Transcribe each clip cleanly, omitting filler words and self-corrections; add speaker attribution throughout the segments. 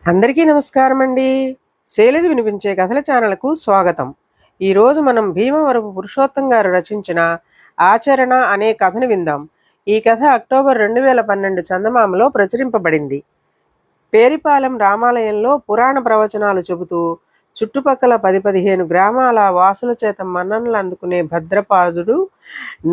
Speaker 1: అందరికీ నమస్కారం అండి. శైలజ వినిపించే కథల ఛానల్కు స్వాగతం. ఈరోజు మనం భీమవరపు పురుషోత్తం గారు రచించిన ఆచరణ అనే కథను విందాం. ఈ కథ అక్టోబర్ 2012 చందమామలో ప్రచురింపబడింది. పేరిపాలెం రామాలయంలో పురాణ ప్రవచనాలు చెబుతూ చుట్టుపక్కల 10-15 గ్రామాల వాసుల చేత మన్ననలు అందుకునే భద్రపాదుడు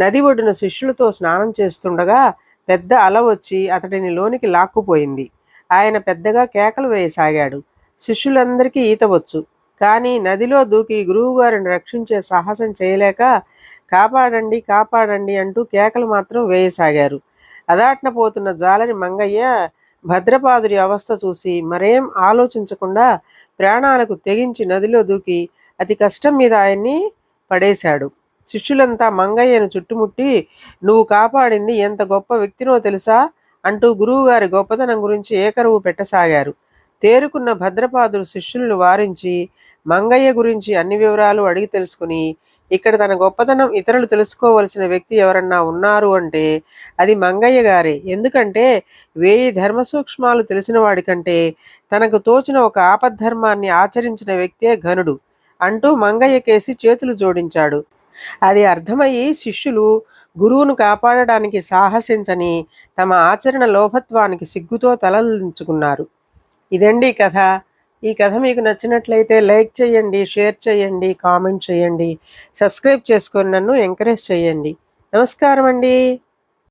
Speaker 1: నది ఒడ్డున శిష్యులతో స్నానం చేస్తుండగా పెద్ద అల వచ్చి అతడిని లోనికి లాక్కుపోయింది. ఆయన పెద్దగా కేకలు వేయసాగాడు. శిష్యులందరికీ ఈత వచ్చు, కానీ నదిలో దూకి గురువుగారిని రక్షించే సాహసం చేయలేక కాపాడండి కాపాడండి అంటూ కేకలు మాత్రం వేయసాగారు. అదాట్న పోతున్న జాలని మంగయ్య భద్రపాదుడి అవస్థ చూసి మరేం ఆలోచించకుండా ప్రాణాలకు తెగించి నదిలో దూకి అతి కష్టం మీద ఆయన్ని పడేశాడు. శిష్యులంతా మంగయ్యను చుట్టుముట్టి, నువ్వు కాపాడింది ఎంత గొప్ప వ్యక్తినో తెలుసా అంటూ గురువుగారి గొప్పతనం గురించి ఏకరువు పెట్టసాగారు. తేరుకున్న భద్రపాదుడు శిష్యులను వారించి మంగయ్య గురించి అన్ని వివరాలు అడిగి తెలుసుకుని, ఇక్కడ తన గొప్పతనం ఇతరులు తెలుసుకోవలసిన వ్యక్తి ఎవరన్నా ఉన్నారు అంటే అది మంగయ్య గారే. ఎందుకంటే 1000 ధర్మ సూక్ష్మాలు తెలిసిన వాడి కంటే తనకు తోచిన ఒక ఆపద్ధర్మాన్ని ఆచరించిన వ్యక్తే ఘనుడు అంటూ మంగయ్య కేసి చేతులు జోడించాడు. అది అర్థమయ్యి శిష్యులు గురువును కాపాడడానికి సాహసించని తమ ఆచరణ లోభత్వానికి సిగ్గుతో తలదించుకున్నారు. ఇదండి కథ. ఈ కథ మీకు నచ్చినట్లయితే లైక్ చేయండి, షేర్ చేయండి, కామెంట్ చేయండి, సబ్స్క్రైబ్ చేసుకొని నన్ను ఎంకరేజ్ చేయండి. నమస్కారం అండి.